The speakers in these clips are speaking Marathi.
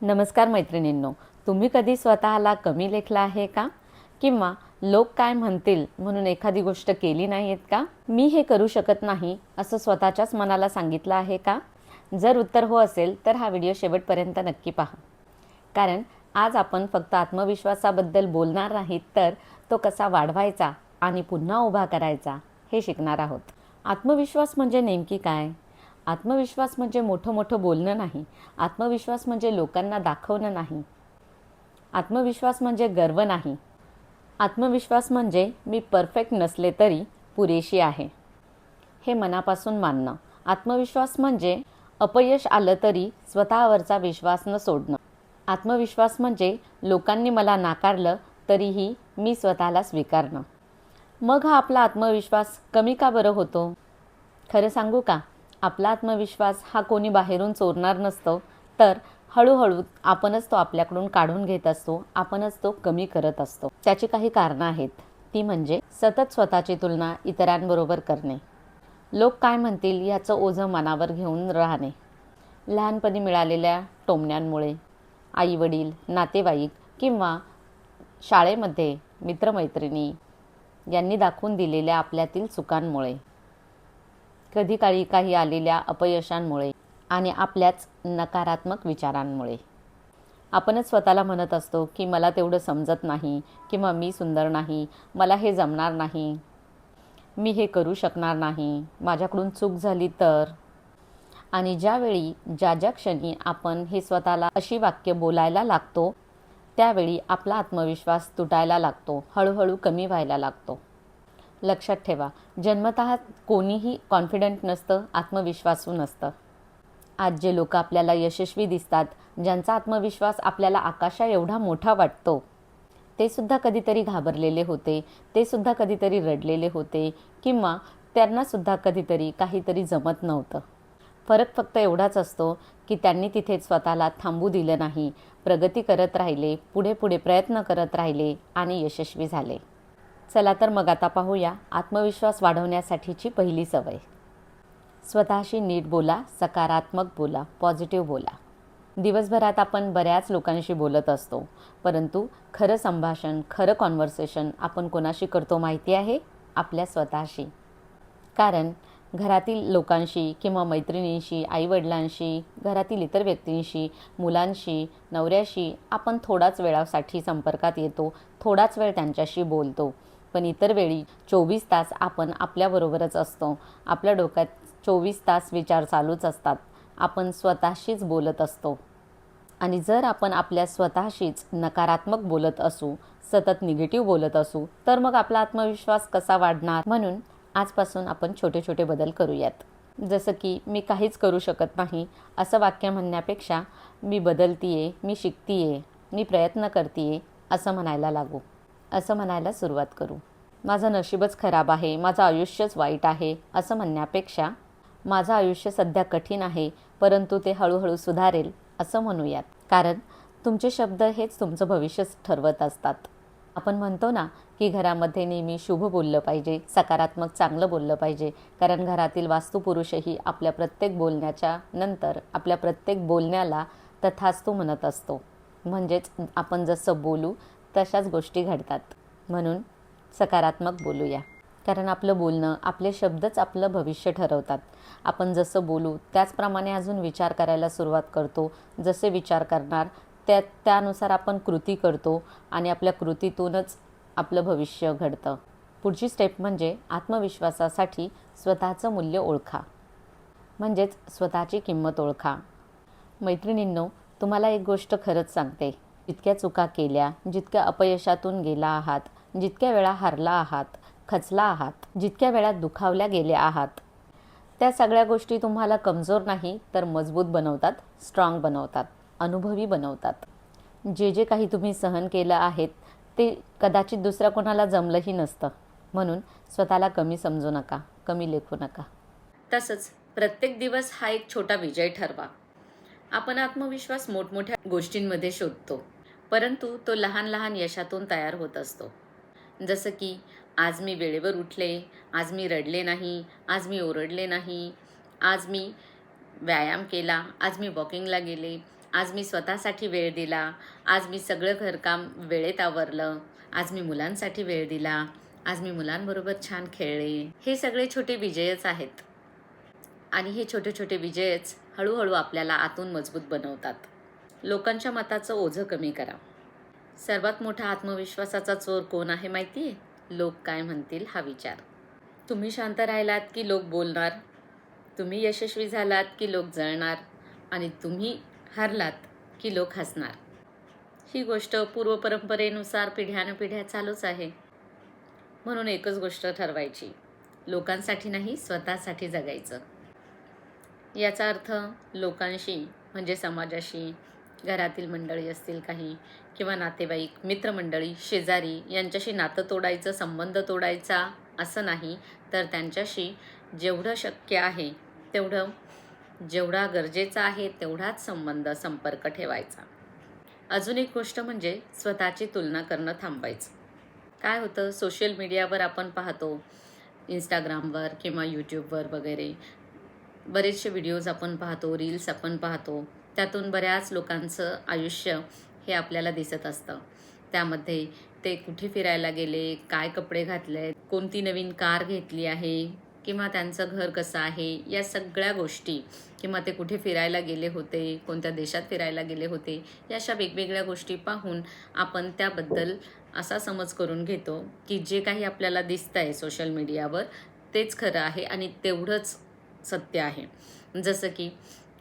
नमस्कार मैत्रिणींनो, तुम्ही कधी स्वतःला कमी लेखलं आहे का? किंवा लोक काय म्हणतील म्हणून एखादी गोष्ट केली नाही आहेत का? मी हे करू शकत नाही असं स्वतःच्याच मनाला सांगितलं आहे का? जर उत्तर हो असेल तर हा व्हिडिओ शेवटपर्यंत नक्की पहा. कारण आज आपण फक्त आत्मविश्वासाबद्दल बोलणार नाहीत, तर तो कसा वाढवायचा आणि पुन्हा उभा करायचा हे शिकणार आहोत. आत्मविश्वास म्हणजे नेमकी काय? आत्मविश्वास म्हणजे मोठं मोठं बोलणं नाही. आत्मविश्वास म्हणजे लोकांना दाखवणं नाही. आत्मविश्वास म्हणजे गर्व नाही. आत्मविश्वास म्हणजे मी परफेक्ट नसले तरी पुरेशी आहे हे मनापासून मानणं. आत्मविश्वास म्हणजे अपयश आलं तरी स्वतःवरचा विश्वास न सोडणं. आत्मविश्वास म्हणजे लोकांनी मला नाकारलं तरीही मी स्वतःला स्वीकारणं. मग हा आपला आत्मविश्वास कमी का बरं होतो? खरं सांगू का? आपला आत्मविश्वास हा कोणी बाहेरून चोरणार नसतो, तर हळूहळू आपणच तो आपल्याकडून काढून घेत असतो, आपणच तो कमी करत असतो. त्याची काही कारणं आहेत. ती म्हणजे सतत स्वतःची तुलना इतरांबरोबर करणे, लोक काय म्हणतील याचं ओझं मनावर घेऊन राहणे, लहानपणी मिळालेल्या टोमण्यांमुळे, आईवडील, नातेवाईक किंवा शाळेमध्ये मित्रमैत्रिणी यांनी दाखवून दिलेल्या आपल्यातील चुकांमुळे, कधी काळी काही आलेल्या अपयशांमुळे आणि आपल्याच नकारात्मक विचारांमुळे. आपणच स्वतःला म्हणत असतो की मला तेवढं समजत नाही, किंवा मी सुंदर नाही, मला हे जमणार नाही, मी हे करू शकणार नाही, माझ्याकडून चूक झाली तर. आणि ज्यावेळी ज्या क्षणी आपण हे स्वतःला अशी वाक्य बोलायला लागतो, त्यावेळी आपला आत्मविश्वास तुटायला लागतो, हळूहळू कमी व्हायला लागतो. लक्षात ठेवा, जन्मतः कोणीही कॉन्फिडंट नसतं, आत्मविश्वासू नसतं. आज जे लोक आपल्याला यशस्वी दिसतात, ज्यांचा आत्मविश्वास आपल्याला आकाशा एवढा मोठा वाटतो, ते सुद्धा कधीतरी घाबरलेले होते, ते सुद्धा कधीतरी रडलेले होते, किंवा त्यांनासुद्धा कधीतरी काहीतरी जमत नव्हतं. फरक फक्त एवढाच असतो की त्यांनी तिथे स्वतःला थांबू दिलं नाही, प्रगती करत राहिले, पुढे पुढे प्रयत्न करत राहिले आणि यशस्वी झाले. चला तर मग आता पाहूया आत्मविश्वास वाढवण्यासाठीची पहिली सवय. स्वतःशी नीट बोला, सकारात्मक बोला, पॉझिटिव्ह बोला. दिवसभरात आपण बऱ्याच लोकांशी बोलत असतो, परंतु खरं संभाषण, खरं कॉन्व्हर्सेशन आपण कोणाशी करतो माहिती आहे? आपल्या स्वतःशी. कारण घरातील लोकांशी किंवा मैत्रिणींशी, आईवडिलांशी, घरातील इतर व्यक्तींशी, मुलांशी, नवऱ्याशी आपण थोडाच वेळासाठी संपर्कात येतो, थोडाच वेळ त्यांच्याशी बोलतो. पण इतर वेळी 24 तास आपण आपल्याबरोबरच असतो. आपल्या डोक्यात 24 तास विचार चालूच असतात. आपण स्वतःशीच बोलत असतो. आणि जर आपण आपल्या स्वतःशीच नकारात्मक बोलत असू, सतत निगेटिव्ह बोलत असू, तर मग आपला आत्मविश्वास कसा वाढणार? म्हणून आजपासून आपण छोटे छोटे बदल करूयात. जसं की मी काहीच करू शकत नाही असं वाक्य म्हणण्यापेक्षा मी बदलतीये, मी शिकतीये, मी प्रयत्न करतीये असं म्हणायला लागू. असं म्हणायला सुरुवात करू. माझं नशीबच खराब आहे, माझं आयुष्यच वाईट आहे असं म्हणण्यापेक्षा माझं आयुष्य सध्या कठीण आहे, परंतु ते हळूहळू सुधारेल असं म्हणूयात. कारण तुमचे शब्द हेच तुमचं भविष्यच ठरवत असतात. आपण म्हणतो ना की घरामध्ये नेहमी शुभ बोललं पाहिजे, सकारात्मक चांगलं बोललं पाहिजे. कारण घरातील वास्तुपुरुषही आपल्या प्रत्येक बोलण्याच्या नंतर आपल्या प्रत्येक बोलण्याला तथास्तु म्हणत असतो. म्हणजेच आपण जसं बोलू तशाच गोष्टी घडतात. म्हणून सकारात्मक बोलूया. कारण आपलं बोलणं, आपले शब्दच आपलं भविष्य ठरवतात. आपण जसं बोलू त्याचप्रमाणे अजून विचार करायला सुरुवात करतो. जसे विचार करणार त्यानुसार आपण कृती करतो आणि आपल्या कृतीतूनच आपलं भविष्य घडतं. पुढची स्टेप म्हणजे आत्मविश्वासासाठी स्वतःचं मूल्य ओळखा, म्हणजेच स्वतःची किंमत ओळखा. मैत्रिणींनो, तुम्हाला एक गोष्ट खरंच सांगते, जितक्या चुका केल्या, जितक्या अपयशातून गेला आहात, जितक्या वेळा हारला आहात, खचला आहात, जितक्या वेळा दुखावल्या गेल्या आहात, त्या सगळ्या गोष्टी तुम्हाला कमजोर नाही तर मजबूत बनवतात, स्ट्रॉंग बनवतात, अनुभवी बनवतात. जे जे काही तुम्ही सहन केलं आहेत ते कदाचित दुसऱ्या कोणाला जमलंही नसतं. म्हणून स्वतःला कमी समजू नका, कमी लेखू नका. तसंच प्रत्येक दिवस हा एक छोटा विजय ठरवा. आपण आत्मविश्वास मोठमोठ्या गोष्टींमध्ये शोधतो, परंतु तो लहान लहान यशातून तयार होत असतो. जसं की आज मी वेळेवर उठले, आज मी रडले नाही, आज मी ओरडले नाही, आज मी व्यायाम केला, आज मी वॉकिंगला गेले, आज मी स्वतःसाठी वेळ दिला, आज मी सगळं घरकाम वेळेत आवरलं, आज मी मुलांसाठी वेळ दिला, आज मी मुलांबरोबर छान खेळले. हे सगळे छोटे विजयच आहेत आणि हे छोटे छोटे विजयच हळूहळू आपल्याला आतून मजबूत बनवतात. लोकांच्या मताचं ओझं कमी करा. सर्वात मोठा आत्मविश्वासाचा चोर कोण आहे माहिती आहे? लोक काय म्हणतील हा विचार. तुम्ही शांत राहिलात की लोक बोलणार, तुम्ही यशस्वी झालात की लोक जळणार आणि तुम्ही हारलात की लोक हसणार. ही गोष्ट पूर्वपरंपरेनुसार पिढ्यानपिढ्या चालूच आहे. म्हणून एकच गोष्ट ठरवायची, लोकांसाठी नाही स्वतःसाठी जगायचं. याचा अर्थ लोकांशी म्हणजे समाजाशी, घरातील मंडळी असतील काही किंवा नातेवाईक, मित्रमंडळी, शेजारी यांच्याशी नातं तोडायचं, संबंध तोडायचा असं नाही, तर त्यांच्याशी जेवढं शक्य आहे तेवढं, जेवढा गरजेचा आहे तेवढाच संपर्क ठेवायचा. अजून एक गोष्ट म्हणजे स्वतःची तुलना करणं थांबायचं. काय होतं, सोशल मीडियावर आपण पाहतो, इंस्टाग्रामवर किंवा यूट्यूबवर वगैरे बरेचसे व्हिडिओज आपण पाहतो, रील्स आपण पाहतो. त्यातून बऱ्याच लोकांचं आयुष्य हे आपल्याला दिसत असतं. त्यामध्ये ते कुठे फिरायला गेले, काय कपडे घातले, कोणती नवीन कार घेतली आहे किंवा त्यांचं घर कसं आहे, या सगळ्या गोष्टी, किंवा ते कुठे फिरायला गेले होते, कोणत्या देशात फिरायला गेले होते, या अशा वेगवेगळ्या गोष्टी पाहून आपण त्याबद्दल असा समज करून घेतो की जे काही आपल्याला दिसतं आहे सोशल मीडियावर तेच खरं आहे आणि तेवढंच सत्य आहे. जसं की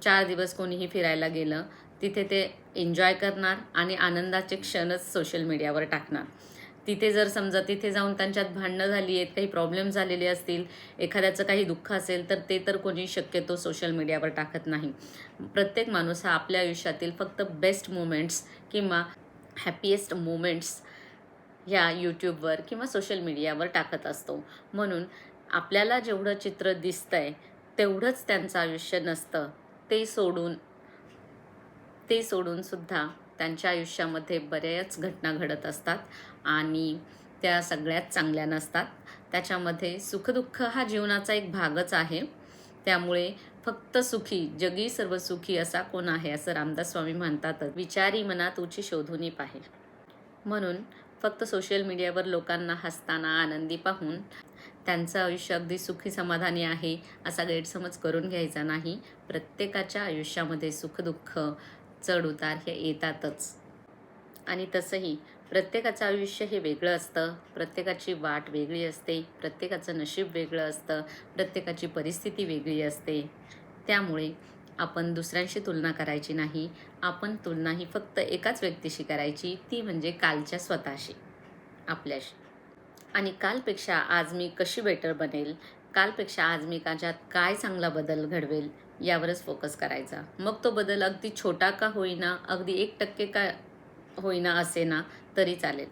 4 दिवस कोणीही फिरायला गेलं, तिथे ते एन्जॉय करणार आणि आनंदाचे क्षणच सोशल मीडियावर टाकणार. तिथे जर समजा तिथे जाऊन त्यांच्यात भांडणं झाली आहेत, काही प्रॉब्लेम झालेले असतील, एखाद्याचं काही दुःख असेल, तर ते तर कोणी शक्यतो सोशल मीडियावर टाकत नाही. प्रत्येक माणूस हा आपल्या आयुष्यातील फक्त बेस्ट मोमेंट्स किंवा हॅपीएस्ट मोमेंट्स ह्या यूट्यूबवर किंवा सोशल मीडियावर टाकत असतो. म्हणून आपल्याला जेवढं चित्र दिसतंय तेवढंच त्यांचं आयुष्य नसतं. ते सोडून सुद्धा त्यांच्या आयुष्यामध्ये बऱ्याच घटना घडत असतात आणि त्या सगळ्यात चांगल्या नसतात. त्याच्यामध्ये सुखदुःख हा जीवनाचा एक भागच आहे. त्यामुळे फक्त सुखी जगी सर्व सुखी असा कोण आहे, असं रामदास स्वामी म्हणतात, विचारी मना तुची शोधूनी पाहे. म्हणून फक्त सोशल मीडियावर लोकांना हसताना आनंदी पाहून त्यांचं आयुष्य अगदी सुखी समाधानी आहे असा गैरसमज करून घ्यायचा नाही. प्रत्येकाच्या आयुष्यामध्ये सुखदुःख, चढउतार हे येतातच आणि तसंही प्रत्येकाचं आयुष्य हे वेगळं असतं. प्रत्येकाची वाट वेगळी असते, प्रत्येकाचं नशीब वेगळं असतं, प्रत्येकाची परिस्थिती वेगळी असते. त्यामुळे आपण दुसऱ्यांशी तुलना करायची नाही. आपण तुलना ही फक्त एकाच व्यक्तीशी करायची, ती म्हणजे कालच्या स्वतःशी, आपल्याशी. आणि कालपेक्षा आज मी कशी बेटर बनेल, कालपेक्षा आज मी माझ्यात काय चांगला बदल घडवेल यावरच फोकस करायचा. मग तो बदल अगदी छोटा का होईना, अगदी 1% का होईना असेना तरी चालेल.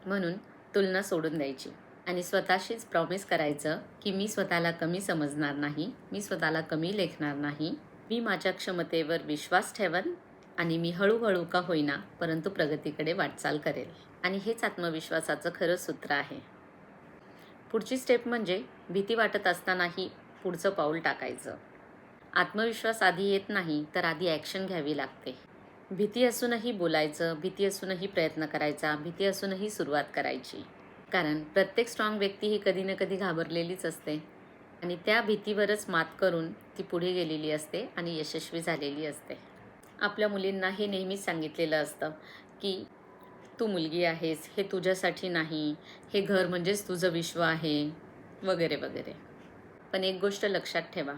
म्हणून तुलना सोडून द्यायची आणि स्वतःशीच प्रॉमिस करायचं की मी स्वतःला कमी समजणार नाही, मी स्वतःला कमी लेखणार नाही, मी माझ्या क्षमतेवर विश्वास ठेवन आणि मी हळूहळू का होईना परंतु प्रगतीकडे वाटचाल करेल. आणि हेच आत्मविश्वासाचं खरं सूत्र आहे. पुढची स्टेप म्हणजे भीती वाटत असतानाही पुढचं पाऊल टाकायचं. आत्मविश्वास आधी येत नाही, तर आधी ॲक्शन घ्यावी लागते. भीती असूनही बोलायचं, भीती असूनही प्रयत्न करायचा, भीती असूनही सुरुवात करायची. कारण प्रत्येक स्ट्रॉंग व्यक्ती ही कधी ना कधी घाबरलेलीच असते आणि त्या भीतीवरच मात करून ती पुढे गेलेली असते आणि यशस्वी झालेली असते. आपल्या मुलींना हे नेहमीच सांगितलेलं असतं की तू मुलगी आहेस, हे तुझ्यासाठी नाही, हे घर म्हणजेच तुझं विश्व आहे, वगैरे वगैरे. पण एक गोष्ट लक्षात ठेवा,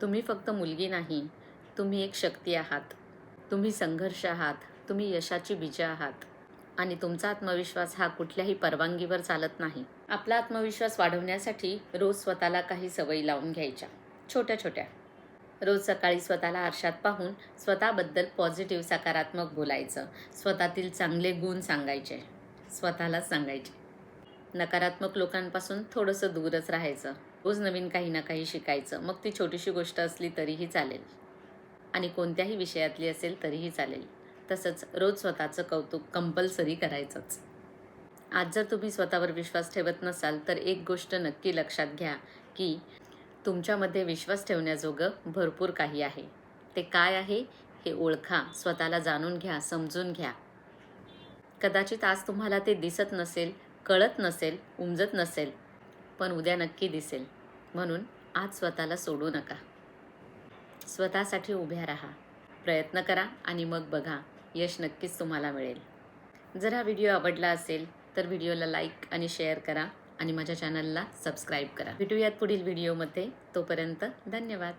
तुम्ही फक्त मुलगी नाही, तुम्ही एक शक्ती आहात, तुम्ही संघर्ष आहात, तुम्ही यशाची बीजं आहात आणि तुमचा आत्मविश्वास हा कुठल्याही परवानगीवर चालत नाही. आपला आत्मविश्वास वाढवण्यासाठी रोज स्वतःला काही सवयी लावून घ्यायच्या, छोट्या छोट्या. रोज सकाळी स्वतःला आरशात पाहून स्वतःबद्दल पॉझिटिव्ह सकारात्मक बोलायचं, स्वतःतील चांगले गुण सांगायचे, स्वतःलाच सांगायचे. नकारात्मक लोकांपासून थोडंसं दूरच राहायचं. रोज नवीन काही ना काही शिकायचं, मग ती छोटीशी गोष्ट असली तरीही चालेल आणि कोणत्याही विषयातली असेल तरीही चालेल. तसंच रोज स्वतःचं कौतुक कंपल्सरी करायचंच. आज जर तुम्ही स्वतःवर विश्वास ठेवत नसाल तर एक गोष्ट नक्की लक्षात घ्या की तुमच्यामध्ये विश्वास ठेवण्याजोगं भरपूर काही आहे. ते काय आहे हे ओळखा, स्वतःला जाणून घ्या, समजून घ्या. कदाचित आज तुम्हाला ते दिसत नसेल, कळत नसेल, उमजत नसेल, पण उद्या नक्की दिसेल. म्हणून आज स्वतःला सोडू नका. स्वतःसाठी उभ्या राहा, प्रयत्न करा आणि मग बघा, यश नक्कीच तुम्हाला मिळेल. जर हा व्हिडिओ आवडला असेल तर व्हिडिओला लाईक आणि शेअर करा आणि माझ्या चॅनलला सबस्क्राईब करा. भेटूयात पुढील व्हिडिओमध्ये. तोपर्यंत धन्यवाद.